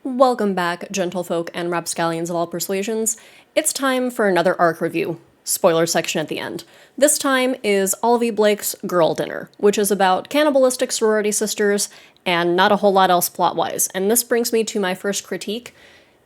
Welcome back, gentlefolk and rapscallions of all persuasions. It's time for another arc review. Spoiler section at the end. This time is Olivie Blake's Girl Dinner, which is about cannibalistic sorority sisters and not a whole lot else plot-wise. And this brings me to my first critique.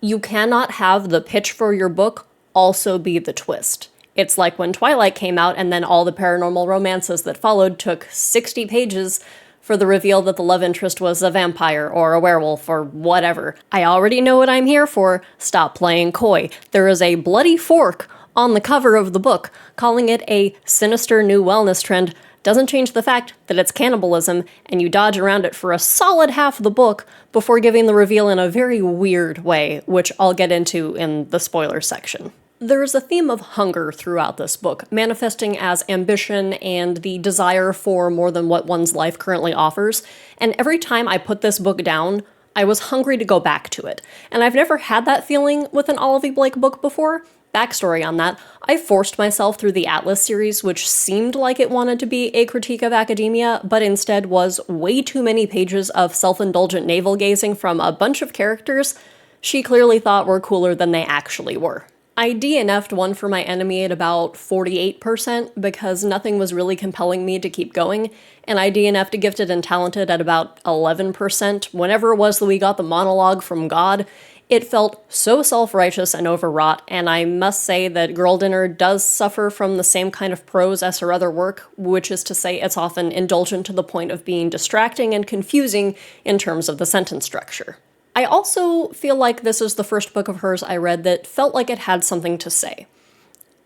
You cannot have the pitch for your book also be the twist. It's like when Twilight came out and then all the paranormal romances that followed took 60 pages for the reveal that the love interest was a vampire or a werewolf or whatever. I already know what I'm here for. Stop playing coy. There is a bloody fork on the cover of the book. Calling it a sinister new wellness trend doesn't change the fact that it's cannibalism, and you dodge around it for a solid half of the book before giving the reveal in a very weird way, which I'll get into in the spoiler section. There is a theme of hunger throughout this book, manifesting as ambition and the desire for more than what one's life currently offers, and every time I put this book down, I was hungry to go back to it. And I've never had that feeling with an Olivie Blake book before. Backstory on that, I forced myself through the Atlas series, which seemed like it wanted to be a critique of academia, but instead was way too many pages of self-indulgent navel-gazing from a bunch of characters she clearly thought were cooler than they actually were. I DNF'd One for My Enemy at about 48% because nothing was really compelling me to keep going, and I DNF'd Gifted and Talented at about 11%. Whenever it was that we got the monologue from God, it felt so self-righteous and overwrought, and I must say that Girl Dinner does suffer from the same kind of prose as her other work, which is to say it's often indulgent to the point of being distracting and confusing in terms of the sentence structure. I also feel like this is the first book of hers I read that felt like it had something to say.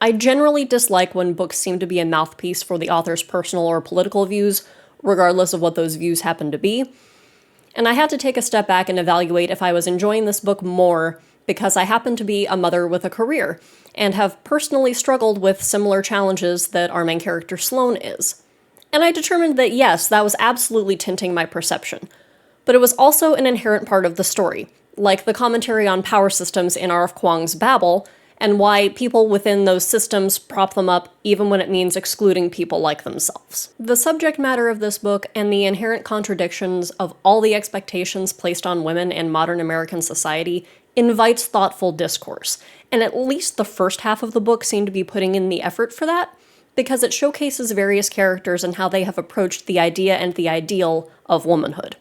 I generally dislike when books seem to be a mouthpiece for the author's personal or political views, regardless of what those views happen to be. And I had to take a step back and evaluate if I was enjoying this book more because I happen to be a mother with a career, and have personally struggled with similar challenges that our main character Sloane is. And I determined that yes, that was absolutely tinting my perception. But it was also an inherent part of the story, like the commentary on power systems in R.F. Kuang's Babel, and why people within those systems prop them up even when it means excluding people like themselves. The subject matter of this book and the inherent contradictions of all the expectations placed on women in modern American society invites thoughtful discourse, and at least the first half of the book seemed to be putting in the effort for that, because it showcases various characters and how they have approached the idea and the ideal of womanhood.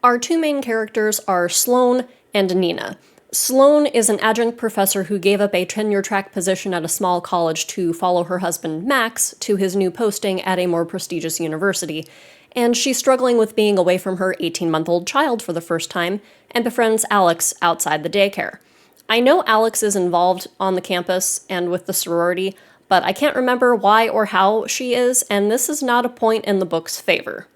Our two main characters are Sloane and Nina. Sloane is an adjunct professor who gave up a tenure-track position at a small college to follow her husband Max to his new posting at a more prestigious university, and she's struggling with being away from her 18-month-old child for the first time, and befriends Alex outside the daycare. I know Alex is involved on the campus and with the sorority, but I can't remember why or how she is, and this is not a point in the book's favor.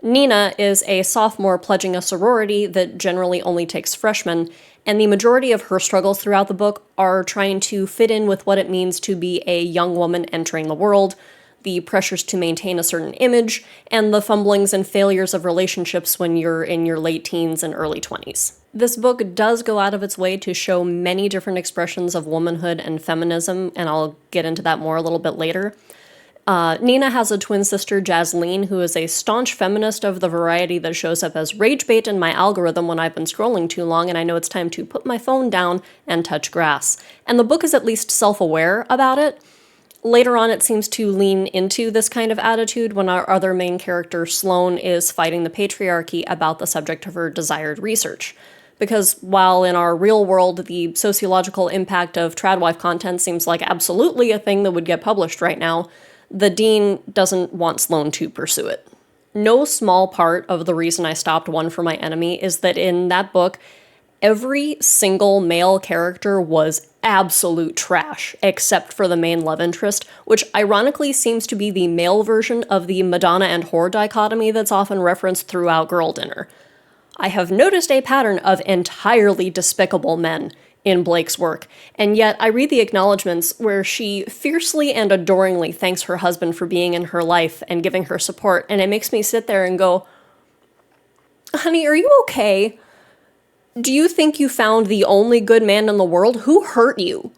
Nina is a sophomore pledging a sorority that generally only takes freshmen, and the majority of her struggles throughout the book are trying to fit in with what it means to be a young woman entering the world, the pressures to maintain a certain image, and the fumblings and failures of relationships when you're in your late teens and early 20s. This book does go out of its way to show many different expressions of womanhood and feminism, and I'll get into that more a little bit later. Nina has a twin sister, Jasleen, who is a staunch feminist of the variety that shows up as rage bait in my algorithm when I've been scrolling too long and I know it's time to put my phone down and touch grass. And the book is at least self-aware about it. Later on, it seems to lean into this kind of attitude when our other main character, Sloane, is fighting the patriarchy about the subject of her desired research. Because while in our real world, the sociological impact of tradwife content seems like absolutely a thing that would get published right now, the dean doesn't want Sloane to pursue it. No small part of the reason I stopped One for My Enemy is that in that book, every single male character was absolute trash, except for the main love interest, which ironically seems to be the male version of the Madonna and whore dichotomy that's often referenced throughout Girl Dinner. I have noticed a pattern of entirely despicable men in Blake's work, and yet I read the acknowledgments where she fiercely and adoringly thanks her husband for being in her life and giving her support, and it makes me sit there and go, honey, are you okay? Do you think you found the only good man in the world? Who hurt you?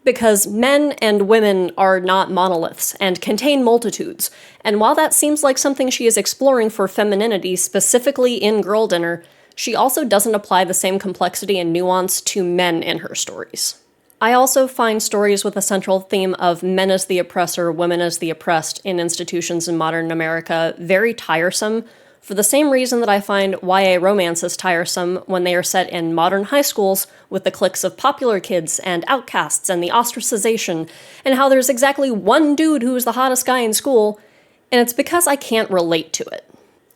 Because men and women are not monoliths and contain multitudes, and while that seems like something she is exploring for femininity, specifically in Girl Dinner, she also doesn't apply the same complexity and nuance to men in her stories. I also find stories with a central theme of men as the oppressor, women as the oppressed in institutions in modern America very tiresome, for the same reason that I find YA romances tiresome when they are set in modern high schools with the cliques of popular kids and outcasts and the ostracization, and how there's exactly one dude who is the hottest guy in school, and it's because I can't relate to it.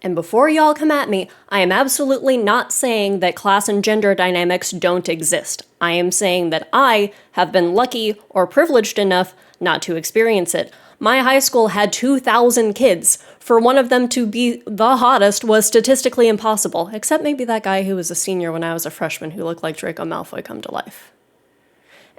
And before y'all come at me, I am absolutely not saying that class and gender dynamics don't exist. I am saying that I have been lucky or privileged enough not to experience it. My high school had 2,000 kids. For one of them to be the hottest was statistically impossible, except maybe that guy who was a senior when I was a freshman who looked like Draco Malfoy come to life.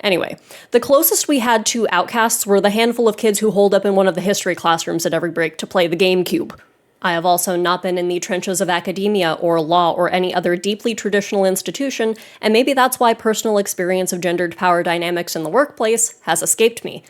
Anyway, the closest we had to outcasts were the handful of kids who holed up in one of the history classrooms at every break to play the GameCube. I have also not been in the trenches of academia or law or any other deeply traditional institution, and maybe that's why personal experience of gendered power dynamics in the workplace has escaped me.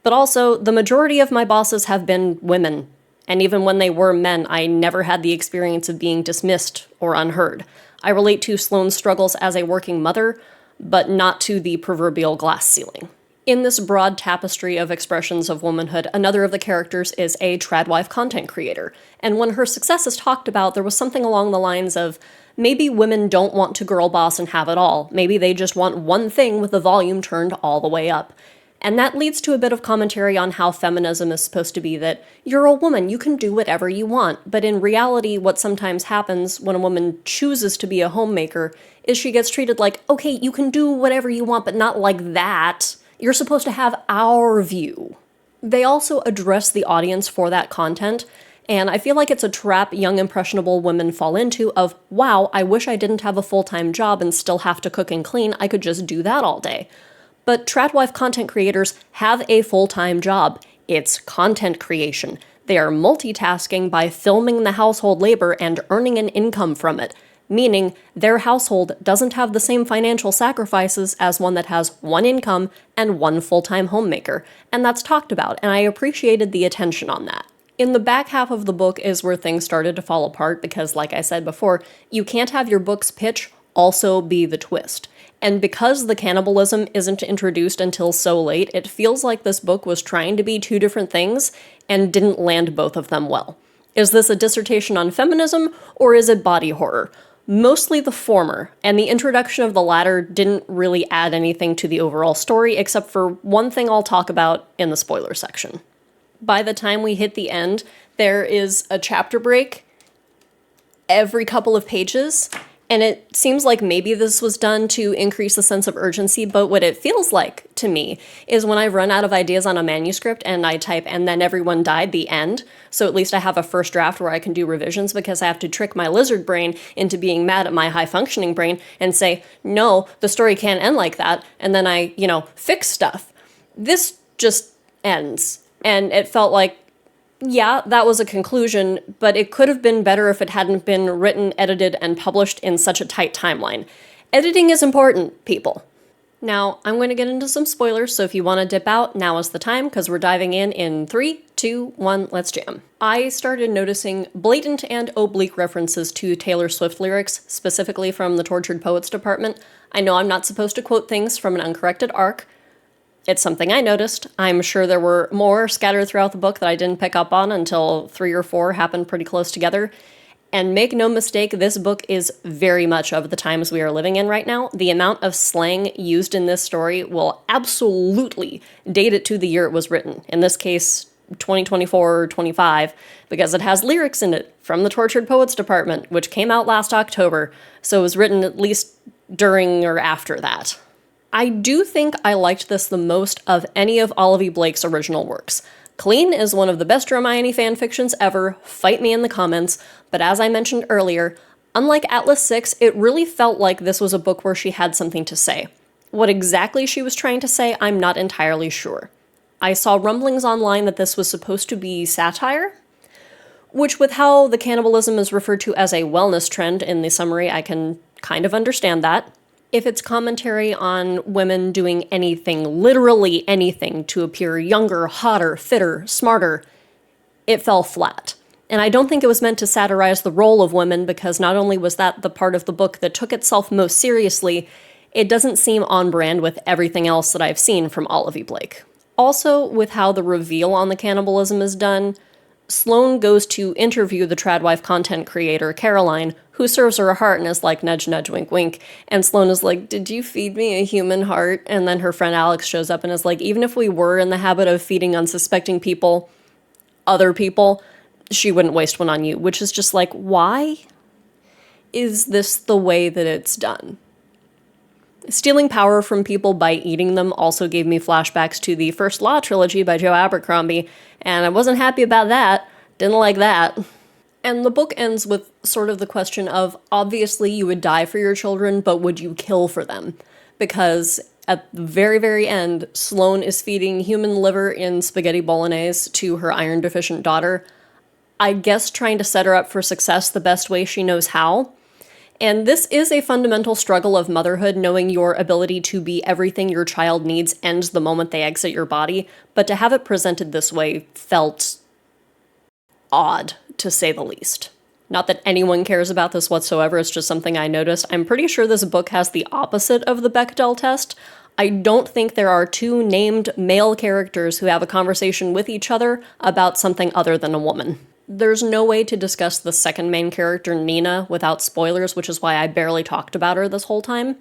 But also, the majority of my bosses have been women, and even when they were men, I never had the experience of being dismissed or unheard. I relate to Sloane's struggles as a working mother, but not to the proverbial glass ceiling. In this broad tapestry of expressions of womanhood, another of the characters is a tradwife content creator, and when her success is talked about, there was something along the lines of, maybe women don't want to girl boss and have it all, maybe they just want one thing with the volume turned all the way up. And that leads to a bit of commentary on how feminism is supposed to be that you're a woman, you can do whatever you want. But in reality, what sometimes happens when a woman chooses to be a homemaker is she gets treated like, okay, you can do whatever you want, but not like that. You're supposed to have our view. They also address the audience for that content, and I feel like it's a trap young impressionable women fall into of, wow, I wish I didn't have a full-time job and still have to cook and clean, I could just do that all day. But tradwife content creators have a full-time job. It's content creation. They are multitasking by filming the household labor and earning an income from it, meaning their household doesn't have the same financial sacrifices as one that has one income and one full-time homemaker, and that's talked about, and I appreciated the attention on that. In the back half of the book is where things started to fall apart because, like I said before, you can't have your book's pitch also be the twist. And because the cannibalism isn't introduced until so late, it feels like this book was trying to be two different things and didn't land both of them well. Is this a dissertation on feminism, or is it body horror? Mostly the former, and the introduction of the latter didn't really add anything to the overall story, except for one thing I'll talk about in the spoiler section. By the time we hit the end, there is a chapter break every couple of pages, and it seems like maybe this was done to increase the sense of urgency, but what it feels like to me is when I run out of ideas on a manuscript and I type "and then everyone died," the end, so at least I have a first draft where I can do revisions because I have to trick my lizard brain into being mad at my high-functioning brain and say, no, the story can't end like that, and then I, fix stuff. This just ends, and it felt like, yeah, that was a conclusion, but it could have been better if it hadn't been written, edited, and published in such a tight timeline. Editing is important, people. Now, I'm going to get into some spoilers, so if you want to dip out, now is the time, because we're diving in 3, 2, 1, let's jam. I started noticing blatant and oblique references to Taylor Swift lyrics, specifically from the Tortured Poets department. I know I'm not supposed to quote things from an uncorrected arc. It's something I noticed. I'm sure there were more scattered throughout the book that I didn't pick up on until 3 or 4 happened pretty close together. And make no mistake, this book is very much of the times we are living in right now. The amount of slang used in this story will absolutely date it to the year it was written. In this case, 2024 or 25, because it has lyrics in it from the Tortured Poets department, which came out last October, so it was written at least during or after that. I do think I liked this the most of any of Olivie Blake's original works. Clean is one of the best Hermione fanfictions ever, fight me in the comments, but as I mentioned earlier, unlike Atlas 6, it really felt like this was a book where she had something to say. What exactly she was trying to say, I'm not entirely sure. I saw rumblings online that this was supposed to be satire, which with how the cannibalism is referred to as a wellness trend in the summary, I can kind of understand that. If it's commentary on women doing anything, literally anything, to appear younger, hotter, fitter, smarter, it fell flat. And I don't think it was meant to satirize the role of women, because not only was that the part of the book that took itself most seriously, it doesn't seem on brand with everything else that I've seen from Olivie Blake. Also, with how the reveal on the cannibalism is done, Sloane goes to interview the tradwife content creator, Caroline, who serves her a heart and is like, nudge, nudge, wink, wink. And Sloane is like, did you feed me a human heart? And then her friend Alex shows up and is like, even if we were in the habit of feeding unsuspecting people, other people, she wouldn't waste one on you. Which is just like, why is this the way that it's done? Stealing power from people by eating them also gave me flashbacks to the First Law trilogy by Joe Abercrombie, and I wasn't happy about that. Didn't like that. And the book ends with sort of the question of, obviously you would die for your children, but would you kill for them? Because at the very, very end, Sloane is feeding human liver in spaghetti bolognese to her iron-deficient daughter, I guess trying to set her up for success the best way she knows how. And this is a fundamental struggle of motherhood, knowing your ability to be everything your child needs ends the moment they exit your body, but to have it presented this way felt odd, to say the least. Not that anyone cares about this whatsoever, it's just something I noticed. I'm pretty sure this book has the opposite of the Bechdel test. I don't think there are two named male characters who have a conversation with each other about something other than a woman. There's no way to discuss the second main character, Nina, without spoilers, which is why I barely talked about her this whole time.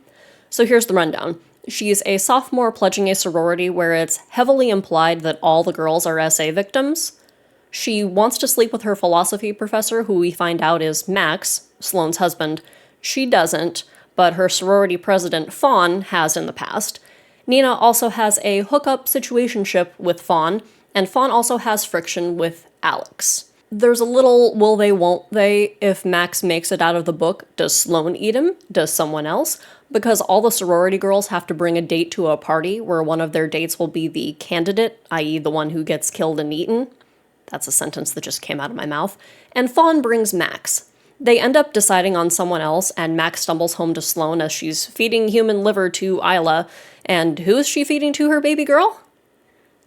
So here's the rundown. She's a sophomore pledging a sorority where it's heavily implied that all the girls are SA victims. She wants to sleep with her philosophy professor, who we find out is Max, Sloane's husband. She doesn't, but her sorority president, Fawn, has in the past. Nina also has a hookup situationship with Fawn, and Fawn also has friction with Alex. There's a little will they, won't they, if Max makes it out of the book. Does Sloane eat him? Does someone else? Because all the sorority girls have to bring a date to a party where one of their dates will be the candidate, i.e. the one who gets killed and eaten. That's a sentence that just came out of my mouth. And Fawn brings Max. They end up deciding on someone else, and Max stumbles home to Sloane as she's feeding human liver to Isla. And who is she feeding to her baby girl?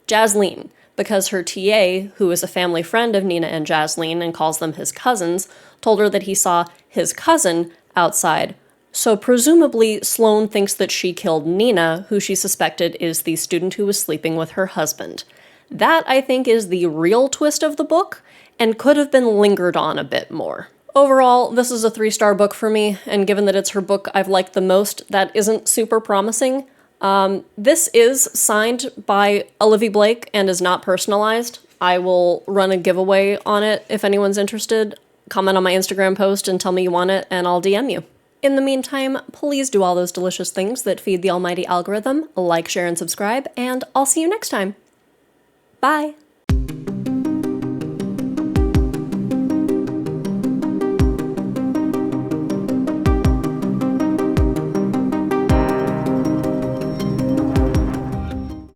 Jasleen. Because her TA, who is a family friend of Nina and Jasleen and calls them his cousins, told her that he saw his cousin outside. So presumably, Sloane thinks that she killed Nina, who she suspected is the student who was sleeping with her husband. That, I think, is the real twist of the book, and could have been lingered on a bit more. Overall, this is a 3-star book for me, and given that it's her book I've liked the most, that isn't super promising. This is signed by Olivie Blake and is not personalized. I will run a giveaway on it if anyone's interested. Comment on my Instagram post and tell me you want it, and I'll DM you. In the meantime, please do all those delicious things that feed the almighty algorithm. Like, share, and subscribe, and I'll see you next time. Bye!